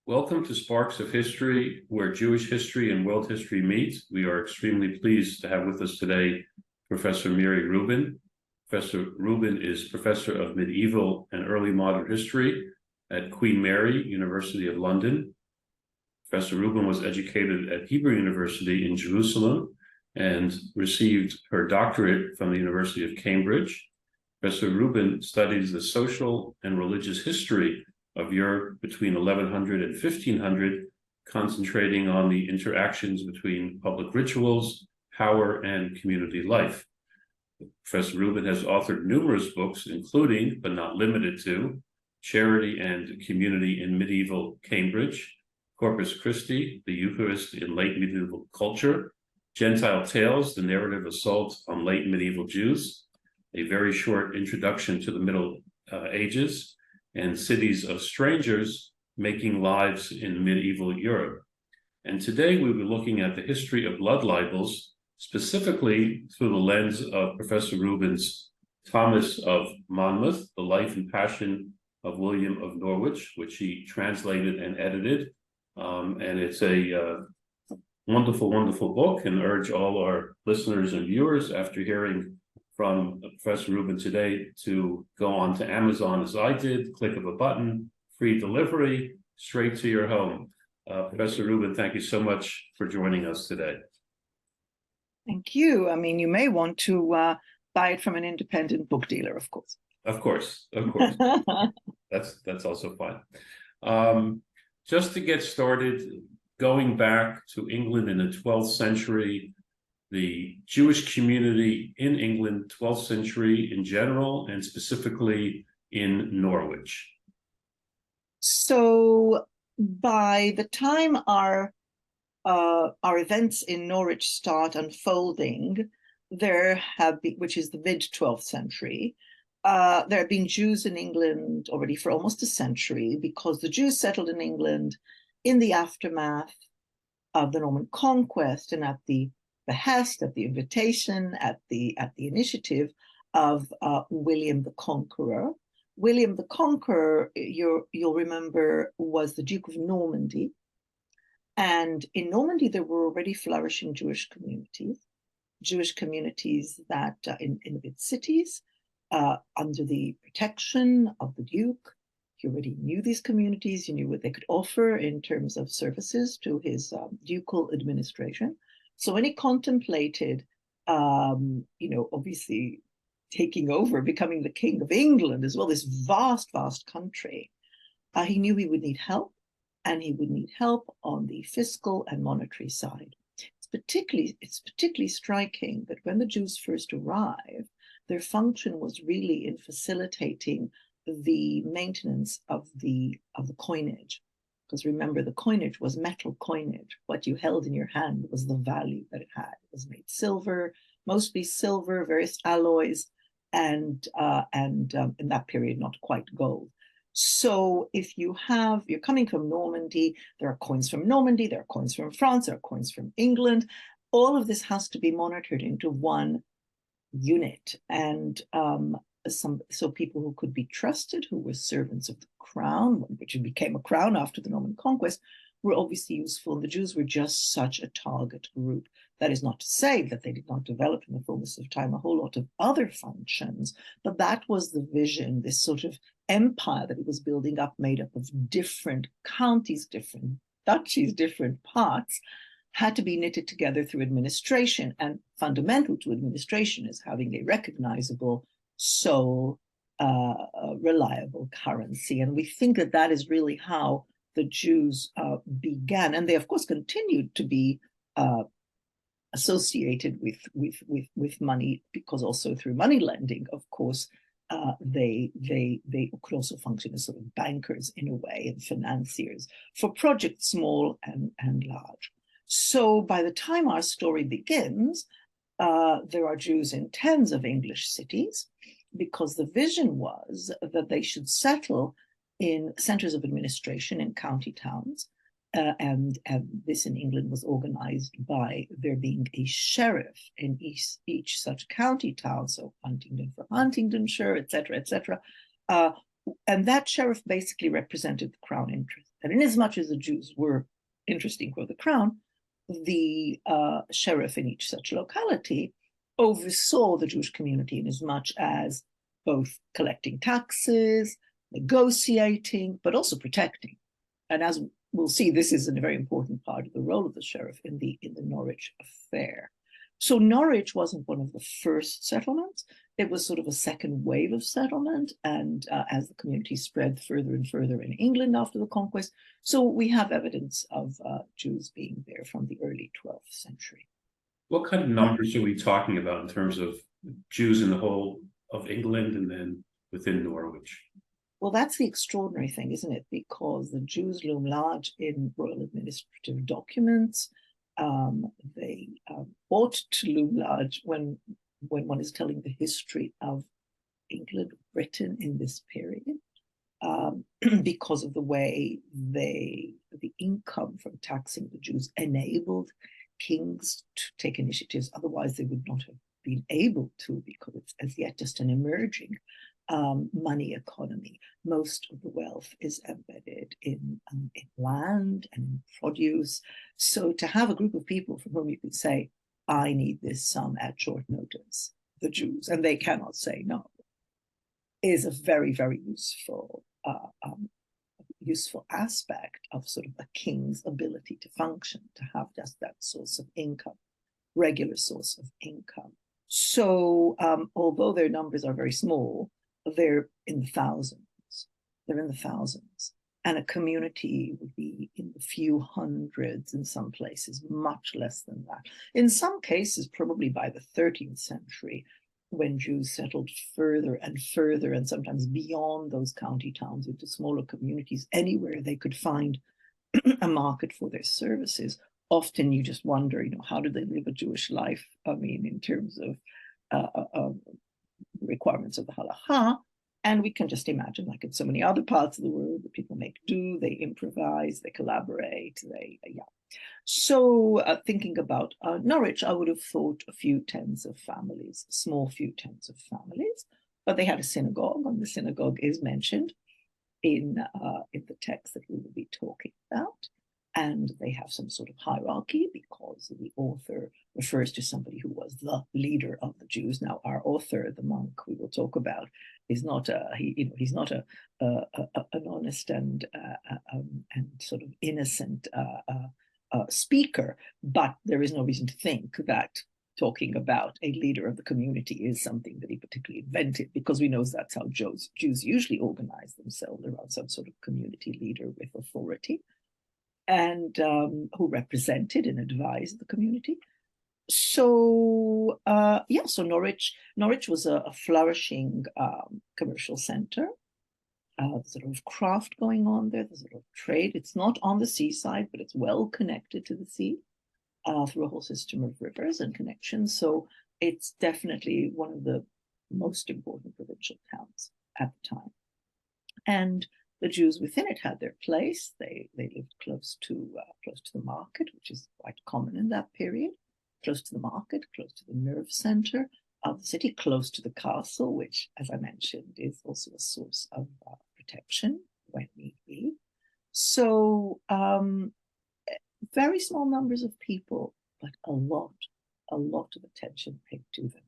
Welcome to Sparks of History, where Jewish history and world history meet. We are extremely pleased to have with us today Professor Miri Rubin. Professor Rubin is Professor of Medieval and Early Modern History at Queen Mary, University of London. Professor Rubin was educated at Hebrew University in Jerusalem and received her doctorate from the University of Cambridge. Professor Rubin studies the social and religious history of Europe between 1100 and 1500, concentrating on the interactions between public rituals, power, and community life. Professor Rubin has authored numerous books, including, but not limited to, Charity and Community in Medieval Cambridge, Corpus Christi, the Eucharist in Late Medieval Culture, Gentile Tales, the Narrative Assault on Late Medieval Jews, a very short introduction to the Middle Ages, and Cities of Strangers, Making Lives in Medieval Europe. And today we will be looking at the history of blood libels, specifically through the lens of Professor Rubin's Thomas of Monmouth, The Life and Passion of William of Norwich, which he translated and edited. And it's a wonderful, wonderful book, and urge all our listeners and viewers, after hearing from Professor Rubin today, to go on to Amazon as I did, click of a button, free delivery, straight to your home. Professor Rubin, thank you so much for joining us today. Thank you. I mean, you may want to buy it from an independent book dealer, of course. Of course, of course. That's also fine. Just to get started, going back to England in the 12th century, the Jewish community in England, 12th century in general, and specifically in Norwich. So by the time our events in Norwich start unfolding, there have been, which is the mid-12th century, there have been Jews in England already for almost a century, because the Jews settled in England in the aftermath of the Norman conquest and at the behest, at the invitation, at the initiative of William the Conqueror. William the Conqueror, you'll remember, was the Duke of Normandy. And in Normandy, there were already flourishing Jewish communities that in the big cities, under the protection of the Duke. He already knew these communities. You knew what they could offer in terms of services to his ducal administration. So when he contemplated, obviously taking over, becoming the King of England as well, this vast, vast country, he knew he would need help, and he would need help on the fiscal and monetary side. It's particularly striking that when the Jews first arrived, their function was really in facilitating the maintenance of the coinage. Because remember, the coinage was metal coinage. What you held in your hand was the value that it had. It was made silver, mostly silver, various alloys, and in that period, not quite gold. So if you're coming from Normandy, there are coins from Normandy, there are coins from France, there are coins from England. All of this has to be monitored into one unit. And so people who could be trusted, who were servants of the crown, which became a crown after the Norman conquest, were obviously useful. And the Jews were just such a target group. That is not to say that they did not develop in the fullness of time a whole lot of other functions, but that was the vision, this sort of empire that it was building up, made up of different counties, different duchies, different parts, had to be knitted together through administration. And fundamental to administration is having a recognizable, sole, reliable currency. And we think that that is really how the Jews began. And they, of course, continued to be associated with money, because also through money lending, of course, they could also function as sort of bankers in a way, and financiers for projects small and large. So by the time our story begins, there are Jews in tens of English cities, because the vision was that they should settle in centers of administration in county towns. And this in England was organized by there being a sheriff in each such county town, so Huntingdon for Huntingdonshire, et cetera, et cetera. And that sheriff basically represented the crown interest. And inasmuch as the Jews were interesting for the crown, the sheriff in each such locality oversaw the Jewish community in as much as both collecting taxes, negotiating, but also protecting. And as we'll see, this is a very important part of the role of the sheriff in the Norwich affair. So Norwich wasn't one of the first settlements. It was sort of a second wave of settlement. And as the community spread further and further in England after the conquest, so we have evidence of Jews being there from the early 12th century. What kind of numbers are we talking about in terms of Jews in the whole of England and then within Norwich? Well, that's the extraordinary thing, isn't it? Because the Jews loom large in royal administrative documents. They ought to loom large when one is telling the history of England, Britain in this period, because of the way the income from taxing the Jews enabled kings to take initiatives. Otherwise, they would not have been able to, because it's as yet just an emerging money economy. Most of the wealth is embedded in land and in produce. So to have a group of people from whom you could say, I need this sum at short notice, the Jews, and they cannot say no, is a very, very useful aspect of sort of a king's ability to function, to have just that source of income, regular source of income. So although their numbers are very small, they're in the thousands. They're in the thousands. And a community would be in the few hundreds in some places, much less than that. In some cases, probably by the 13th century, when Jews settled further and further, and sometimes beyond those county towns into smaller communities, anywhere they could find a market for their services. Often you just wonder, how do they live a Jewish life? I mean, in terms of requirements of the halakha. And we can just imagine, like in so many other parts of the world, that people make do, they improvise, they collaborate, So thinking about Norwich, I would have thought a few tens of families, small few tens of families, but they had a synagogue, and the synagogue is mentioned in the text that we will be talking about. And they have some sort of hierarchy because the author refers to somebody who was the leader of the Jews. Now, our author, the monk we will talk about, is not he's not an honest and sort of innocent speaker, but there is no reason to think that talking about a leader of the community is something that he particularly invented, because we know that's how Jews usually organize themselves around some sort of community leader with authority, and who represented and advised the community. So so Norwich was a flourishing commercial center. There's a lot of craft going on there. There's a lot of trade. It's not on the seaside, but it's well connected to the sea through a whole system of rivers and connections. So it's definitely one of the most important provincial towns at the time. And the Jews within it had their place. They lived close to the market, which is quite common in that period. Close to the market, close to the nerve center of the city, close to the castle, which, as I mentioned, is also a source of protection when need be. So very small numbers of people, but a lot of attention paid to them.